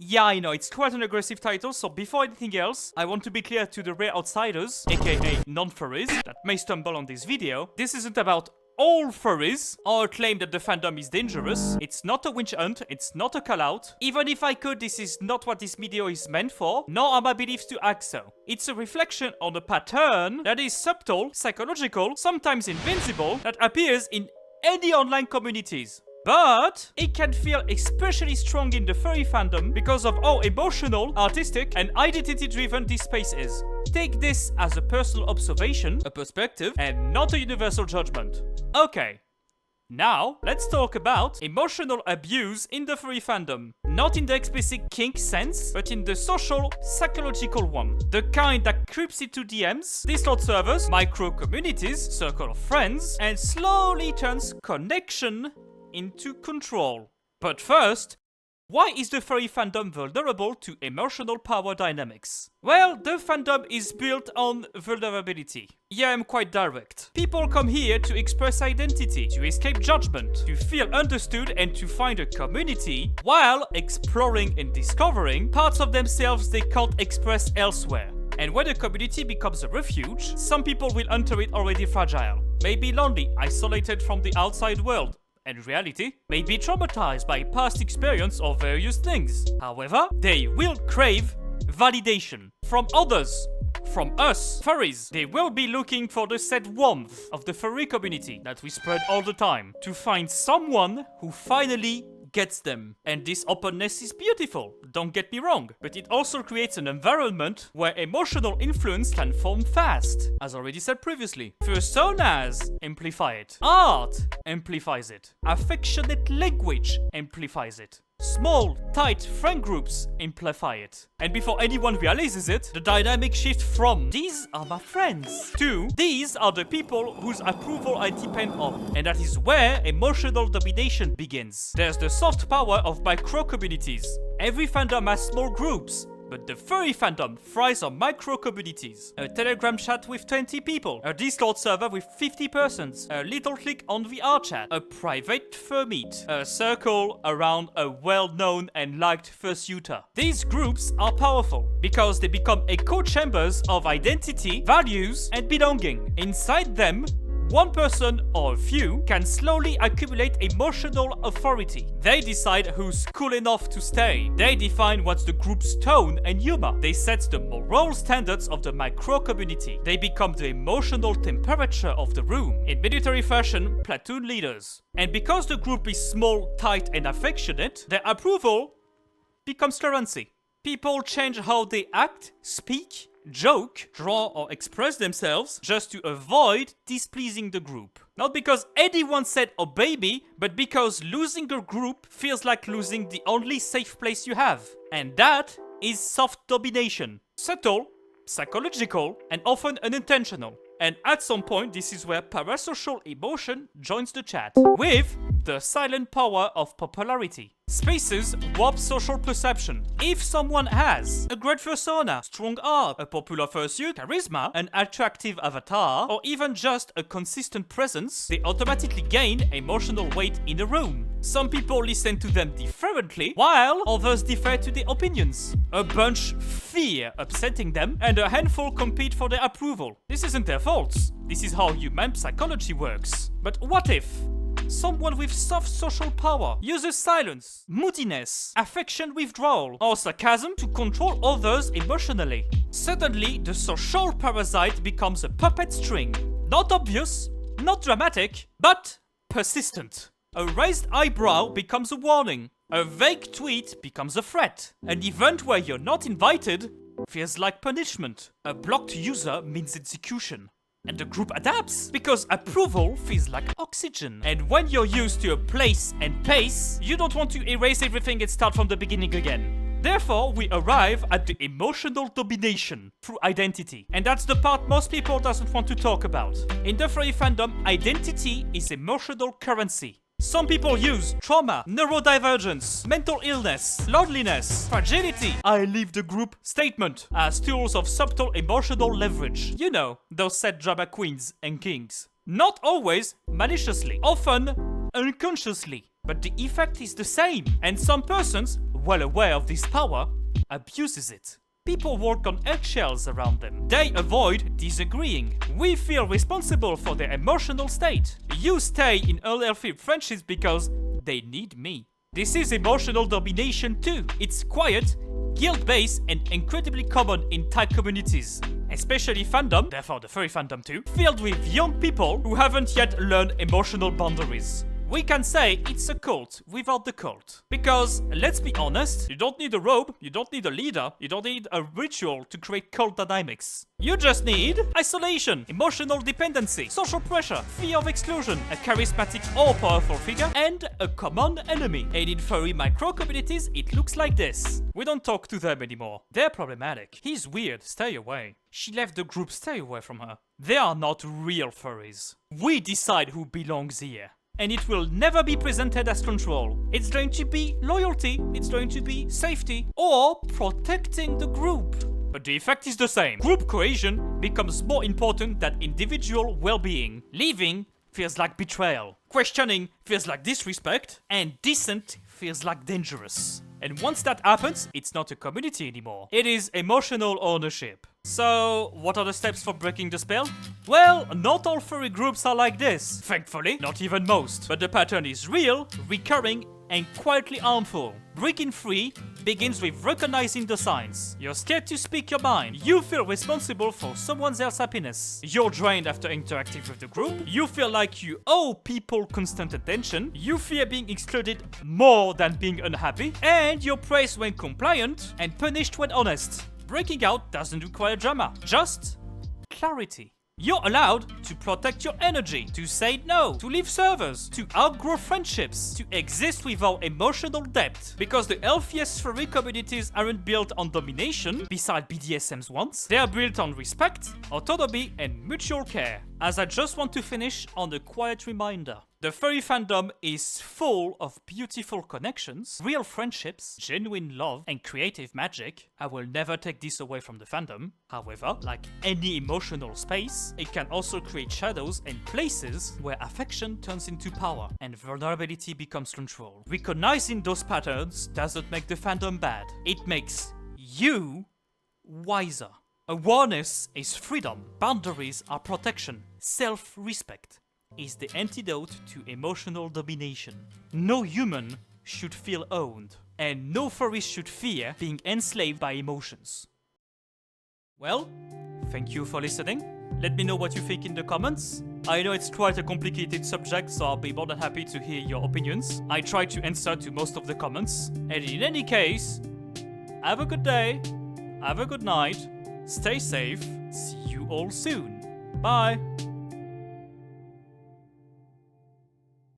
Yeah, I know, it's quite an aggressive title, so before anything else, I want to be clear to the rare outsiders, aka non-furries, that may stumble on this video. This isn't about all furries, or claim that the fandom is dangerous. It's not a witch hunt, it's not a call-out. Even if I could, this is not what this video is meant for, nor are my beliefs to act so. It's a reflection on a pattern that is subtle, psychological, sometimes invincible, that appears in any online communities. But it can feel especially strong in the furry fandom because of how emotional, artistic, and identity-driven this space is. Take this as a personal observation, a perspective, and not a universal judgment. Okay, now let's talk about emotional abuse in the furry fandom. Not in the explicit kink sense, but in the social, psychological one. The kind that creeps into DMs, Discord servers, micro-communities, circle of friends, and slowly turns connection into control. But first, why is the furry fandom vulnerable to emotional power dynamics? Well, the fandom is built on vulnerability. Yeah, I'm quite direct. People come here to express identity, to escape judgment, to feel understood and to find a community, while exploring and discovering parts of themselves they can't express elsewhere. And when a community becomes a refuge, some people will enter it already fragile, maybe lonely, isolated from the outside world, and reality, may be traumatized by past experience or various things. However, they will crave validation from others, from us, furries. They will be looking for the said warmth of the furry community that we spread all the time, to find someone who finally gets them. And this openness is beautiful, don't get me wrong, but it also creates an environment where emotional influence can form fast, as already said previously. Personas amplify it, art amplifies it, affectionate language amplifies it, small, tight friend groups amplify it. And before anyone realizes it, the dynamic shifts from "these are my friends" to "these are the people whose approval I depend on." And that is where emotional domination begins. There's the soft power of micro-communities. Every fandom has small groups, but the furry fandom thrives on micro-communities. A Telegram chat with 20 people, a Discord server with 50 persons, a little click on VR chat, a private fur meet, a circle around a well-known and liked fursuiter. These groups are powerful because they become echo chambers of identity, values, and belonging. Inside them, one person or a few can slowly accumulate emotional authority. They decide who's cool enough to stay. They define what's the group's tone and humor. They set the moral standards of the micro-community. They become the emotional temperature of the room. In military fashion, platoon leaders. And because the group is small, tight, and affectionate, their approval becomes currency. People change how they act, speak, joke, draw, or express themselves just to avoid displeasing the group. Not because anyone said obey me, but because losing a group feels like losing the only safe place you have. And that is soft domination. Subtle, psychological, and often unintentional. And at some point, this is where parasocial emotion joins the chat, with the silent power of popularity. Spaces warp social perception. If someone has a great persona, strong art, a popular fursuit, charisma, an attractive avatar, or even just a consistent presence, they automatically gain emotional weight in a room. Some people listen to them differently, while others defer to their opinions. A bunch fear upsetting them, and a handful compete for their approval. This isn't their fault. This is how human psychology works. But what if someone with soft social power uses silence, moodiness, affection withdrawal, or sarcasm to control others emotionally? Suddenly, the social parasite becomes a puppet string. Not obvious, not dramatic, but persistent. A raised eyebrow becomes a warning. A vague tweet becomes a threat. An event where you're not invited feels like punishment. A blocked user means execution. And the group adapts, because approval feels like oxygen. And when you're used to a place and pace, you don't want to erase everything and start from the beginning again. Therefore, we arrive at the emotional domination through identity. And that's the part most people doesn't want to talk about. In the furry fandom, identity is emotional currency. Some people use trauma, neurodivergence, mental illness, loneliness, fragility, I leave the group statement as tools of subtle emotional leverage. You know, those sad drama queens and kings. Not always maliciously, often unconsciously. But the effect is the same, and some persons well aware of this power, abuses it. People walk on eggshells around them. They avoid disagreeing. We feel responsible for their emotional state. You stay in unhealthy friendships because they need me. This is emotional domination too. It's quiet, guilt-based, and incredibly common in tight communities. Especially fandom, therefore the furry fandom too, filled with young people who haven't yet learned emotional boundaries. We can say it's a cult without the cult. Because, let's be honest, you don't need a robe, you don't need a leader, you don't need a ritual to create cult dynamics. You just need isolation, emotional dependency, social pressure, fear of exclusion, a charismatic or powerful figure, and a common enemy. And in furry micro-communities, it looks like this. We don't talk to them anymore. They're problematic. He's weird, stay away. She left the group, stay away from her. They are not real furries. We decide who belongs here. And it will never be presented as control. It's going to be loyalty, it's going to be safety, or protecting the group. But the effect is the same. Group cohesion becomes more important than individual well-being. Leaving feels like betrayal. Questioning feels like disrespect. And dissent feels like dangerous. And once that happens, it's not a community anymore. It is emotional ownership. So, what are the steps for breaking the spell? Well, not all furry groups are like this. Thankfully, not even most. But the pattern is real, recurring, and quietly harmful. Breaking free begins with recognizing the signs. You're scared to speak your mind. You feel responsible for someone else's happiness. You're drained after interacting with the group. You feel like you owe people constant attention. You fear being excluded more than being unhappy. And you're praised when compliant and punished when honest. Breaking out doesn't require drama, just clarity. You're allowed to protect your energy, to say no, to leave servers, to outgrow friendships, to exist without emotional depth. Because the healthiest furry communities aren't built on domination, beside BDSM's ones. They are built on respect, autonomy, and mutual care. As I just want to finish on a quiet reminder. The furry fandom is full of beautiful connections, real friendships, genuine love, and creative magic. I will never take this away from the fandom. However, like any emotional space, it can also create shadows and places where affection turns into power and vulnerability becomes control. Recognizing those patterns doesn't make the fandom bad. It makes you wiser. Awareness is freedom. Boundaries are protection. Self-respect is the antidote to emotional domination. No human should feel owned, and no furry should fear being enslaved by emotions. Well, thank you for listening. Let me know what you think in the comments. I know it's quite a complicated subject, so I'll be more than happy to hear your opinions. I try to answer to most of the comments. And in any case, have a good day, have a good night, stay safe, see you all soon. Bye!